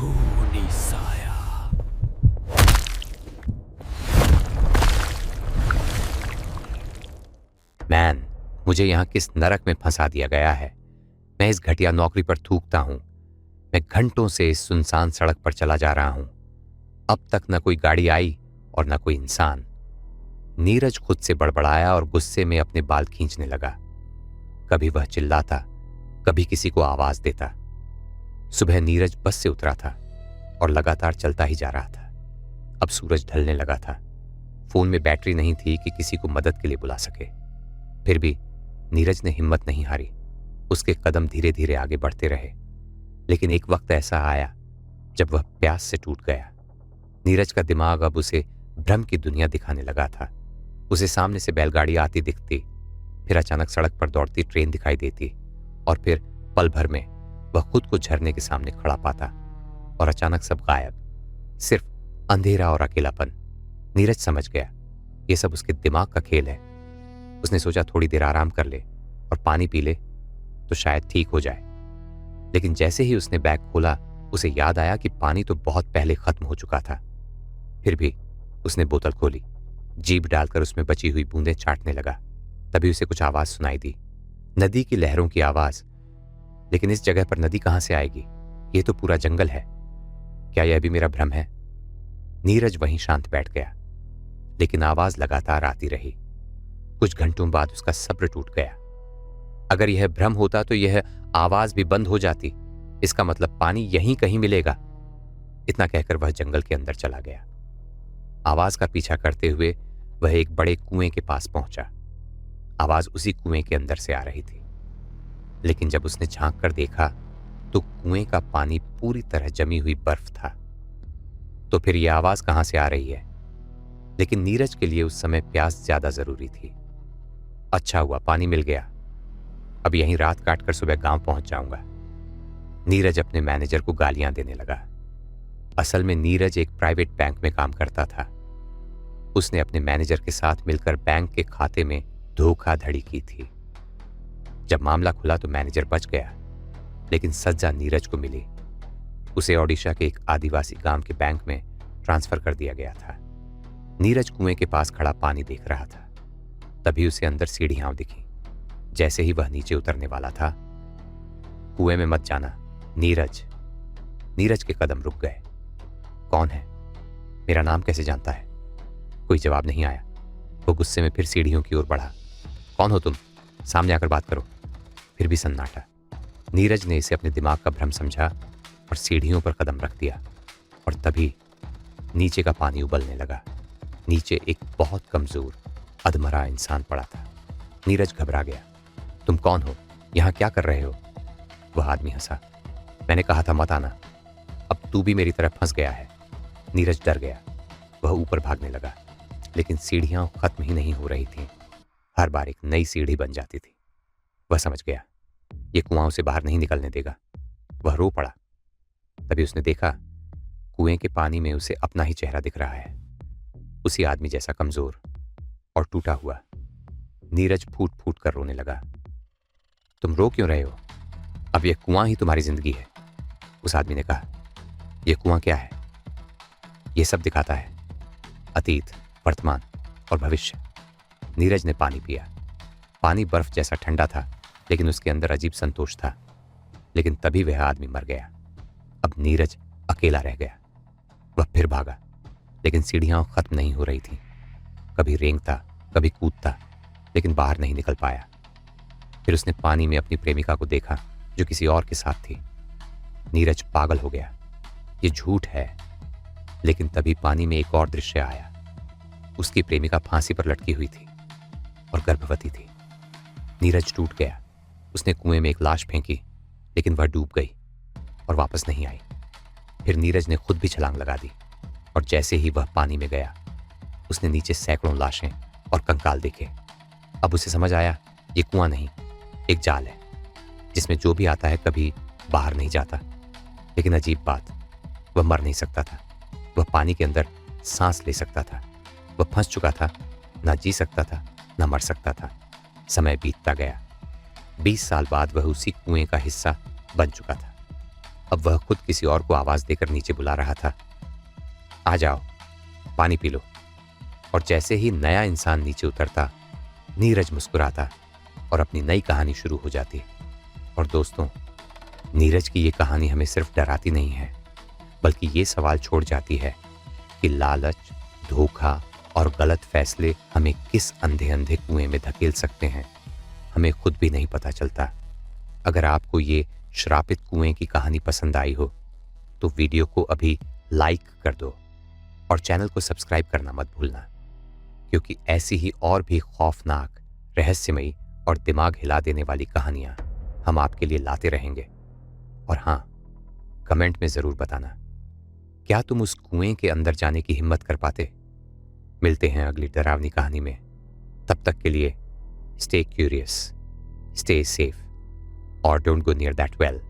खूनी साया। मैन, मुझे यहाँ किस नरक में फंसा दिया गया है। मैं इस घटिया नौकरी पर थूकता हूँ। मैं घंटों से इस सुनसान सड़क पर चला जा रहा हूँ। अब तक न कोई गाड़ी आई और न कोई इंसान। नीरज खुद से बड़बड़ाया और गुस्से में अपने बाल खींचने लगा। कभी वह चिल्लाता, कभी किसी को आवाज देता। सुबह नीरज बस से उतरा था और लगातार चलता ही जा रहा था। अब सूरज ढलने लगा था। फोन में बैटरी नहीं थी कि किसी को मदद के लिए बुला सके। फिर भी नीरज ने हिम्मत नहीं हारी। उसके कदम धीरे धीरे आगे बढ़ते रहे। लेकिन एक वक्त ऐसा आया जब वह प्यास से टूट गया। नीरज का दिमाग अब उसे भ्रम की दुनिया दिखाने लगा था। उसे सामने से बैलगाड़ी आती दिखती, फिर अचानक सड़क पर दौड़ती ट्रेन दिखाई देती, और फिर पल भर में वह खुद को झरने के सामने खड़ा पाता और अचानक सब गायब, सिर्फ अंधेरा और अकेलापन। नीरज समझ गया यह सब उसके दिमाग का खेल है। उसने सोचा थोड़ी देर आराम कर ले और पानी पी ले तो शायद ठीक हो जाए। लेकिन जैसे ही उसने बैग खोला, उसे याद आया कि पानी तो बहुत पहले खत्म हो चुका था। फिर भी उसने बोतल खोली, जीभ डालकर उसमें बची हुई बूंदें चाटने लगा। तभी उसे कुछ आवाज सुनाई दी, नदी की लहरों की आवाज। लेकिन इस जगह पर नदी कहां से आएगी? यह तो पूरा जंगल है। क्या यह भी मेरा भ्रम है? नीरज वहीं शांत बैठ गया, लेकिन आवाज लगातार आती रही। कुछ घंटों बाद उसका सब्र टूट गया। अगर यह भ्रम होता तो यह आवाज भी बंद हो जाती। इसका मतलब पानी यहीं कहीं मिलेगा। इतना कहकर वह जंगल के अंदर चला गया। आवाज का पीछा करते हुए वह एक बड़े कुएं के पास पहुंचा। आवाज उसी कुएं के अंदर से आ रही थी। लेकिन जब उसने झांक कर देखा तो कुएं का पानी पूरी तरह जमी हुई बर्फ था। तो फिर यह आवाज कहां से आ रही है? लेकिन नीरज के लिए उस समय प्यास ज्यादा जरूरी थी। अच्छा हुआ पानी मिल गया। अब यहीं रात काटकर सुबह गांव पहुंच जाऊंगा। नीरज अपने मैनेजर को गालियां देने लगा। असल में नीरज एक प्राइवेट बैंक में काम करता था। उसने अपने मैनेजर के साथ मिलकर बैंक के खाते में धोखाधड़ी की थी। जब मामला खुला तो मैनेजर बच गया, लेकिन सजा नीरज को मिली। उसे ओडिशा के एक आदिवासी गांव के बैंक में ट्रांसफर कर दिया गया था। नीरज कुएं के पास खड़ा पानी देख रहा था। तभी उसे अंदर सीढ़ियां दिखी। जैसे ही वह नीचे उतरने वाला था, कुएं में मत जाना नीरज। नीरज के कदम रुक गए। कौन है? मेरा नाम कैसे जानता है? कोई जवाब नहीं आया। वो गुस्से में फिर सीढ़ियों की ओर बढ़ा। कौन हो तुम? सामने आकर बात करो। फिर भी सन्नाटा। नीरज ने इसे अपने दिमाग का भ्रम समझा और सीढ़ियों पर कदम रख दिया। और तभी नीचे का पानी उबलने लगा। नीचे एक बहुत कमजोर अधमरा इंसान पड़ा था। नीरज घबरा गया। तुम कौन हो? यहां क्या कर रहे हो? वह आदमी हंसा। मैंने कहा था मत आना। अब तू भी मेरी तरह फंस गया है। नीरज डर गया। वह ऊपर भागने लगा, लेकिन सीढ़ियां खत्म ही नहीं हो रही थीं। हर बार एक नई सीढ़ी बन जाती थी। वह समझ गया यह कुआं उसे बाहर नहीं निकलने देगा। वह रो पड़ा। तभी उसने देखा कुएं के पानी में उसे अपना ही चेहरा दिख रहा है, उसी आदमी जैसा कमजोर और टूटा हुआ। नीरज फूट फूट कर रोने लगा। तुम रो क्यों रहे हो? अब यह कुआं ही तुम्हारी जिंदगी है। उस आदमी ने कहा। यह कुआं क्या है? यह सब दिखाता है, अतीत, वर्तमान और भविष्य। नीरज ने पानी पिया। पानी बर्फ जैसा ठंडा था, लेकिन उसके अंदर अजीब संतोष था। लेकिन तभी वह आदमी मर गया। अब नीरज अकेला रह गया। वह फिर भागा, लेकिन सीढ़ियां खत्म नहीं हो रही थीं। कभी रेंगता, कभी कूदता, लेकिन बाहर नहीं निकल पाया। फिर उसने पानी में अपनी प्रेमिका को देखा, जो किसी और के साथ थी। नीरज पागल हो गया। ये झूठ है। लेकिन तभी पानी में एक और दृश्य आया। उसकी प्रेमिका फांसी पर लटकी हुई थी और गर्भवती थी। नीरज टूट गया। उसने कुएं में एक लाश फेंकी, लेकिन वह डूब गई और वापस नहीं आई। फिर नीरज ने खुद भी छलांग लगा दी, और जैसे ही वह पानी में गया, उसने नीचे सैकड़ों लाशें और कंकाल देखे। अब उसे समझ आया ये कुआं नहीं, एक जाल है, जिसमें जो भी आता है कभी बाहर नहीं जाता। लेकिन अजीब बात, वह मर नहीं सकता था। वह पानी के अंदर सांस ले सकता था। वह फंस चुका था, ना जी सकता था, ना मर सकता था। समय बीतता गया। 20 साल बाद वह उसी कुएं का हिस्सा बन चुका था। अब वह खुद किसी और को आवाज देकर नीचे बुला रहा था। आ जाओ, पानी पी लो। और जैसे ही नया इंसान नीचे उतरता, नीरज मुस्कुराता और अपनी नई कहानी शुरू हो जाती। और दोस्तों, नीरज की ये कहानी हमें सिर्फ डराती नहीं है, बल्कि ये सवाल छोड़ जाती है कि लालच, धोखा और गलत फैसले हमें किस अंधे अंधे कुएं में धकेल सकते हैं, हमें खुद भी नहीं पता चलता। अगर आपको ये श्रापित कुएं की कहानी पसंद आई हो तो वीडियो को अभी लाइक कर दो और चैनल को सब्सक्राइब करना मत भूलना, क्योंकि ऐसी ही और भी खौफनाक, रहस्यमयी और दिमाग हिला देने वाली कहानियां हम आपके लिए लाते रहेंगे। और हाँ, कमेंट में जरूर बताना, क्या तुम उस कुएं के अंदर जाने की हिम्मत कर पाते? मिलते हैं अगली डरावनी कहानी में। तब तक के लिए स्टे क्यूरियस, स्टे सेफ और don't go near that well.